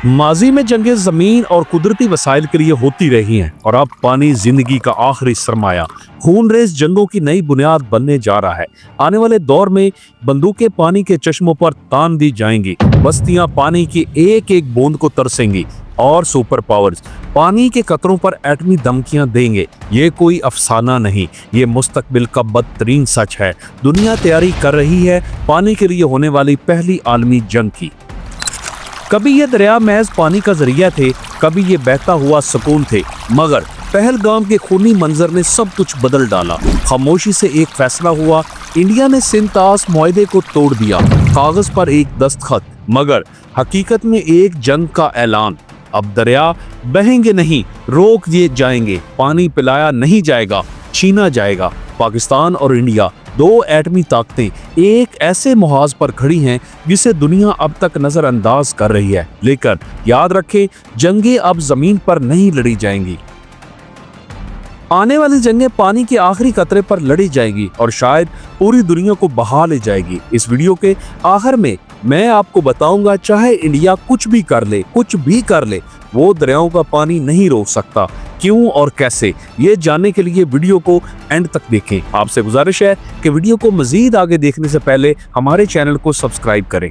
माजी में जंगें जमीन और कुदरती वसाइल के लिए होती रही हैं और अब पानी जिंदगी का आखिरी सरमाया खूनरेज जंगों की नई बुनियाद बनने जा रहा है। आने वाले दौर में बंदूकें पानी के चश्मों पर तान दी जाएंगी, बस्तियां पानी की एक एक बूंद को तरसेंगी और सुपर पावर्स पानी के कतरों पर एटमी धमकियां देंगे। ये कोई अफसाना नहीं, ये मुस्तकबिल का बदतरीन सच है। दुनिया तैयारी कर रही है पानी के लिए होने वाली पहली आलमी जंग की। कभी ये दरिया महज पानी का जरिया थे, कभी ये बहता हुआ सुकून थे, मगर पहलगाम के खूनी मंजर ने सब कुछ बदल डाला। खामोशी से एक फैसला हुआ, इंडिया ने सिंतास मुआहदे को तोड़ दिया। कागज पर एक दस्तखत, मगर हकीकत में एक जंग का ऐलान। अब दरिया बहेंगे नहीं, रोक दिए जाएंगे, पानी पिलाया नहीं जाएगा, छीना जाएगा। पाकिस्तान और इंडिया, दो एटमी ताकतें एक ऐसे मुहाज पर खड़ी हैं जिसे दुनिया अब तक नजरअंदाज कर रही है। लेकिन याद रखें, जंगें अब जमीन पर नहीं लड़ी जाएंगी। आने वाली जंगें पानी के आखिरी कतरे पर लड़ी जाएंगी और शायद पूरी दुनिया को बहा ले जाएगी। इस वीडियो के आखिर में मैं आपको बताऊंगा, चाहे इंडिया कुछ भी कर ले, वो दरियाओं का पानी नहीं रोक सकता। क्यों और कैसे, ये जानने के लिए वीडियो को एंड तक देखें। आपसे गुजारिश है कि वीडियो को मजीद आगे देखने से पहले हमारे चैनल को सब्सक्राइब करें।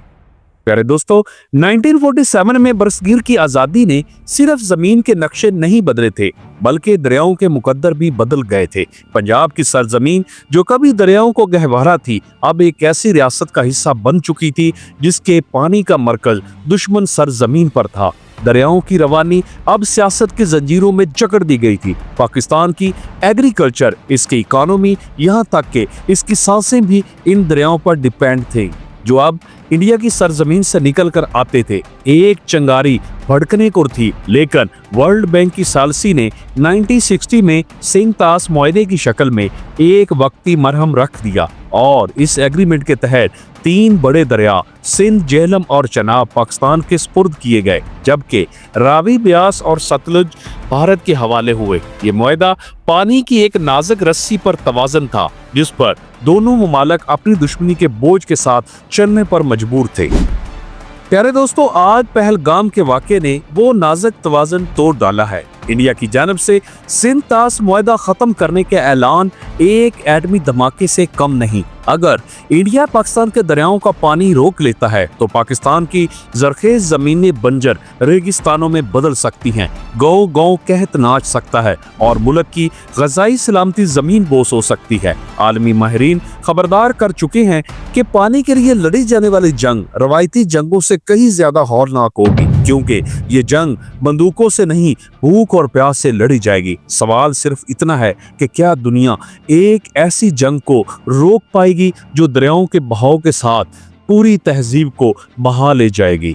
प्यारे दोस्तों, 1947 में बरसगीर की आज़ादी ने सिर्फ ज़मीन के नक्शे नहीं बदले थे, बल्कि दरियाओं के मुकद्दर भी बदल गए थे। पंजाब की सरजमीन, जो कभी दरियाओं को गहवारा थी, अब एक ऐसी रियासत का हिस्सा बन चुकी थी जिसके पानी का मरकज दुश्मन सरजमीन पर था। दरियाओं की रवानी अब सियासत की जंजीरों में जकड़ दी गई थी। पाकिस्तान की एग्रीकल्चर, इसकी इकोनॉमी, यहाँ तक कि इसकी सांसें भी इन दरियाओं पर डिपेंड थे, जो अब इंडिया की सरजमीन से निकल कर आते थे। एक चिंगारी भड़कने को थी, लेकिन वर्ल्ड बैंक की सालसी ने 1960 में सिंतास मुआहदे की शक्ल में एक वक्ती मरहम रख दिया और इस एग्रीमेंट के तहत 3 बड़े दरिया सिंध, झेलम और चनाब पाकिस्तान के सुपुर्द किए गए, जबकि रावी, ब्यास और सतलुज भारत के हवाले हुए। ये मुआहदा पानी की एक नाजुक रस्सी पर तवाज़न था, जिस पर दोनों मुमालिक अपनी दुश्मनी के बोझ के साथ चलने पर मजबूर थे। प्यारे दोस्तों, आज पहलगाम के वाक़े ने वो नाजुक तवाज़न तोड़ डाला है। इंडिया की जानब से सिंतास मुआहदा खत्म करने के ऐलान एक एटमी धमाके से कम नहीं। अगर इंडिया पाकिस्तान के दरियाओं का पानी रोक लेता है तो पाकिस्तान की जरखेज जमीनें बंजर रेगिस्तानों में बदल सकती हैं, गाँव गाँव कहत नाच सकता है और मुल्क की ग़ज़ाई सलामती जमीन बोस हो सकती है। आलमी माहिरीन खबरदार कर चुके हैं कि पानी के लिए लड़ी जाने वाली जंग रवायती जंगों से कहीं ज्यादा हौलनाक होगी, क्योंकि ये जंग बंदूकों से नहीं, भूख और प्यास से लड़ी जाएगी। सवाल सिर्फ इतना है कि क्या दुनिया एक ऐसी जंग को रोक पाएगी जो दरियाओं के बहाव के साथ पूरी तहजीब को बहा ले जाएगी।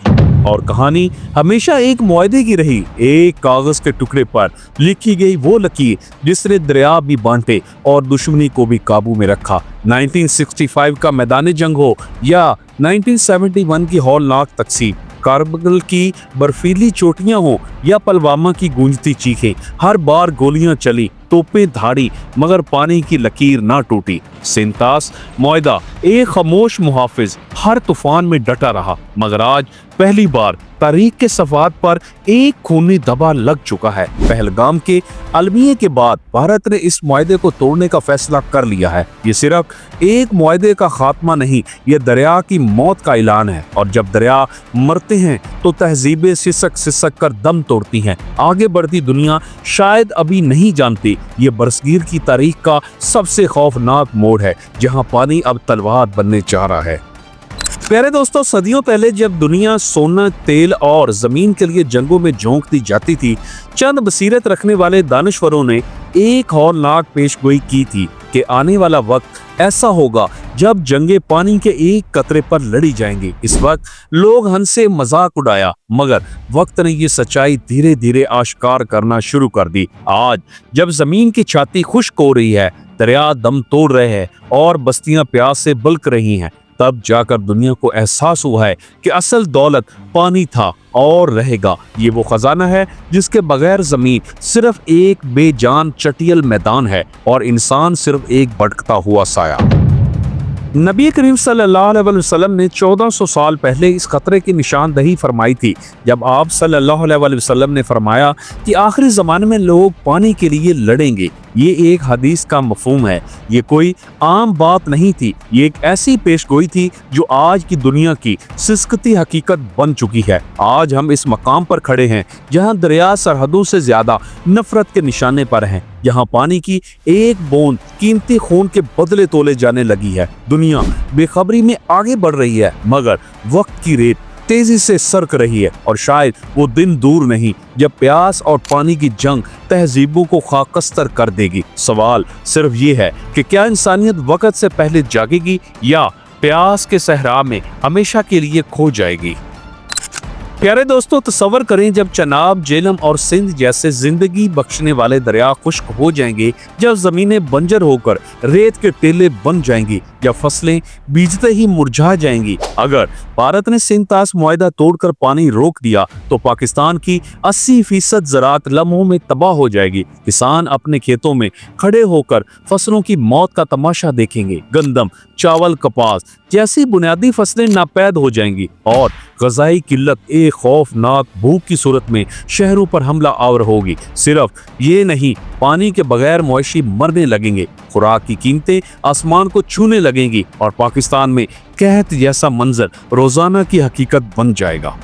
और कहानी हमेशा एक मुआहदे की रही, एक कागज के टुकड़े पर लिखी गई वो लकीर जिसने दरिया भी बांटे और दुश्मनी को भी काबू में रखा। 1965 का मैदानी जंग हो या 1971 की हौलनाक तकसीम, कारगिल की बर्फीली चोटियां हो या पुलवामा की गूंजती चीखें, हर बार गोलियां चली, तोपें धाड़ी, मगर पानी की लकीर ना टूटी। सिंतास मुआहदा एक खामोश मुहाफिज हर तूफान में डटा रहा, मगर आज पहली बार तारीख के सफ़ात पर एक खूनी दबा लग चुका है। पहलगाम के अलमिये के बाद भारत ने इस मुआहदे को तोड़ने का फैसला कर लिया है। ये सिर्फ एक मुआहदे का खात्मा नहीं, ये दरिया की मौत का ऐलान है। और जब दरिया मरते हैं तो तहजीबें सिसक सिसक कर दम तोड़ती हैं। आगे बढ़ती दुनिया शायद अभी नहीं जानती, ये बरसगीर की तारीख का सबसे खौफनाक मोड़ है, जहां पानी अब तलवार बनने जा रहा है। प्यारे दोस्तों, सदियों पहले जब दुनिया सोना, तेल और जमीन के लिए जंगों में झोंकती जाती थी, चंद बसीरत रखने वाले दानिशवरों ने एक हौलनाक पेशगोई की थी कि आने वाला वक्त ऐसा होगा जब जंगें पानी के एक कतरे पर लड़ी जाएंगी। इस वक्त लोग हंसे, मजाक उड़ाया, मगर वक्त ने ये सच्चाई धीरे धीरे आश्कार करना शुरू कर दी। आज जब जमीन की छाती खुश्क हो रही है, दरिया दम तोड़ रहे हैं और बस्तियां प्यास से बल्क रही हैं, तब जाकर दुनिया को एहसास हुआ है कि असल दौलत पानी था और रहेगा। ये वो खजाना है जिसके बगैर जमीन सिर्फ एक बेजान चटियल मैदान है और इंसान सिर्फ एक भटकता हुआ साया। नबी करीम सल्लल्लाहु अलैहि वसल्लम ने 1400 साल पहले इस खतरे की निशानदही फरमाई थी, जब आप सल्लल्लाहु अलैहि वसल्लम ने फरमाया कि आखिरी ज़माने में लोग पानी के लिए लड़ेंगे। ये एक हदीस का मफहूम है, ये कोई आम बात नहीं थी, ये एक ऐसी पेशगोई थी जो आज की दुनिया की सिसकती हकीकत बन चुकी है। आज हम इस मकाम पर खड़े हैं जहाँ दरिया सरहदों से ज्यादा नफरत के निशाने पर हैं, यहाँ पानी की एक बूंद कीमती खून के बदले तोले जाने लगी है। दुनिया बेखबरी में आगे बढ़ रही है, मगर वक्त की रेत तेजी से सरक रही है और शायद वो दिन दूर नहीं जब प्यास और पानी की जंग तहजीबों को खाकस्तर कर देगी। सवाल सिर्फ ये है कि क्या इंसानियत वक्त से पहले जागेगी या प्यास के सहरा में हमेशा के लिए खो जाएगी। प्यारे दोस्तों, तसव्वुर करें जब चनाब, झेलम और सिंध जैसे जिंदगी बख्शने वाले दरिया खुश्क हो जाएंगे, जब जमीनें बंजर होकर रेत के टीले बन जाएंगी, जब फसलें बीजते ही मुरझा जाएंगी। अगर भारत ने सिंध तास मुआहदा तोड़कर पानी रोक दिया तो पाकिस्तान की 80% ज़राअत लम्हों में तबाह हो जाएगी। किसान अपने खेतों में खड़े होकर फसलों की मौत का तमाशा देखेंगे। गंदम, चावल, कपास जैसी बुनियादी फसलें नापैद हो जाएंगी और ग़िज़ाई किल्लत एक खौफनाक भूख की सूरत में शहरों पर हमला आवर होगी। सिर्फ ये नहीं, पानी के बगैर मवेशी मरने लगेंगे, खुराक की कीमतें आसमान को छूने लगेंगी और पाकिस्तान में कहत जैसा मंजर रोजाना की हकीकत बन जाएगा।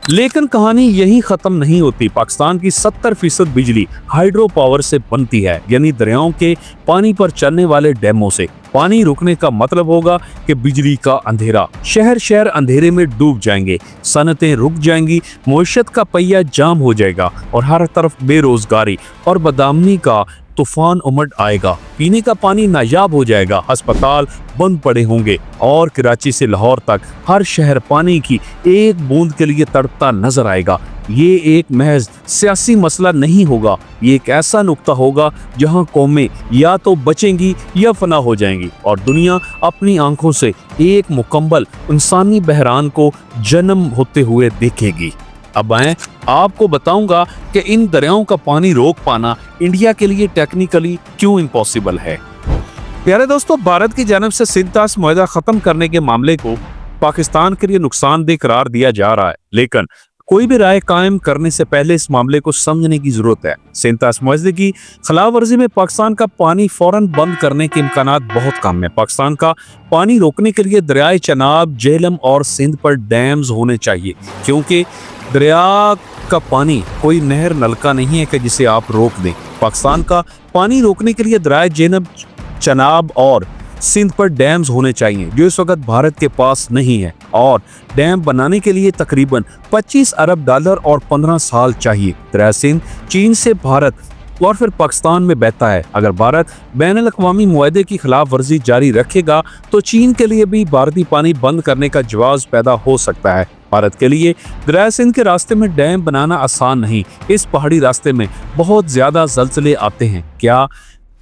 लेकिन कहानी यही खत्म नहीं होती। पाकिस्तान की 70% बिजली हाइड्रो पावर से बनती है, यानी दरियाओं के पानी पर चलने वाले डैमों से। पानी रुकने का मतलब होगा कि बिजली का अंधेरा, शहर शहर अंधेरे में डूब जाएंगे, सनतें रुक जाएंगी, मईशत का पहिया जाम हो जाएगा और हर तरफ बेरोजगारी और बदआमनी का तूफान उमड़ आएगा। पीने का पानी नायाब हो जाएगा, अस्पताल बंद पड़े होंगे और कराची से लाहौर तक हर शहर पानी की एक बूंद के लिए तड़पता नजर आएगा। ये एक महज सियासी मसला नहीं होगा, ये एक ऐसा नुक्ता होगा जहां कौमें या तो बचेंगी या फना हो जाएंगी और दुनिया अपनी आंखों से एक मुकम्मल इंसानी बहरान को जन्म होते हुए देखेगी। अब मैं आपको बताऊंगा कि इन दरियाओं का पानी रोक पाना इंडिया के लिए टेक्निकली क्यों इम्पॉसिबल है। प्यारे दोस्तों, भारत की जानिब से सिंध तास मुआहदा खत्म करने के मामले को पाकिस्तान के लिए नुकसानदेह करार दिया जा रहा है, लेकिन कोई भी राय कायम करने से पहले इस मामले को समझने की जरूरत है। सिंध तास मुआहदे की खिलाफ वर्जी में पाकिस्तान का पानी फौरन बंद करने के इम्कानात बहुत कम है। पाकिस्तान का पानी रोकने के लिए दरियाए चनाब, झेलम और सिंध पर डैम्स होने चाहिए, क्योंकि दरिया का पानी कोई नहर नलका नहीं है कि जिसे आप रोक दें। पाकिस्तान का पानी रोकने के लिए दरियाए झेलम, चनाब और सिंध पर डैम्स होने चाहिए, जो इस वक्त भारत के पास नहीं है, और डैम बनाने के लिए तकरीबन 25 अरब डॉलर और 15 साल चाहिए। दरिया सिंध चीन से भारत और फिर पाकिस्तान में बहता है। अगर भारत बैनुल अक़वामी मुआहदे की खिलाफ वर्जी जारी रखेगा तो चीन के लिए भी भारतीय पानी बंद करने का जवाब पैदा हो सकता है। भारत के लिए दरिया सिंध के रास्ते में डैम बनाना आसान नहीं। इस पहाड़ी रास्ते में बहुत ज्यादा ज़लज़ले आते हैं। क्या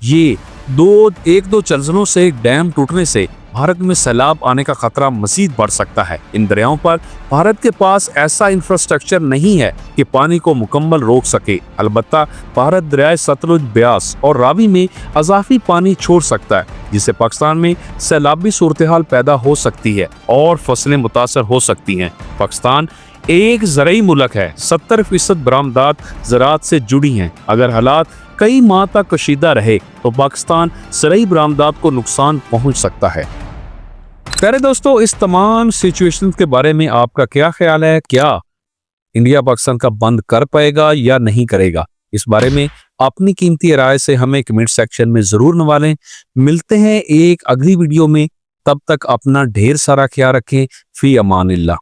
ये एक दो चलजलों से एक डैम टूटने से भारत में सैलाब आने का खतरा मजीद बढ़ सकता है। इन दरियाओं पर भारत के पास ऐसा इंफ्रास्ट्रक्चर नहीं है कि पानी को मुकम्मल रोक सके। अलबत्ता भारत दरियाए सतलुज, ब्यास और रावी में अजाफी पानी छोड़ सकता है, जिससे पाकिस्तान में सैलाबी सूरत-ए-हाल पैदा हो सकती है और फसलें मुतासर हो सकती हैं। पाकिस्तान एक ज़रई मुल्क है, 70% बरामदात ज़राअत से जुड़ी हैं। अगर हालात कई माह तक कशीदा रहे तो पाकिस्तान ज़रई बरामदात को नुकसान पहुंच सकता है। प्यारे दोस्तों, इस तमाम सिचुएशन के बारे में आपका क्या ख्याल है? क्या इंडिया पाकिस्तान का बंद कर पाएगा या नहीं करेगा? इस बारे में अपनी कीमती राय से हमें कमेंट सेक्शन में जरूर नवालें। मिलते हैं एक अगली वीडियो में, तब तक अपना ढेर सारा ख्याल रखें। फी अमानिल्लाह।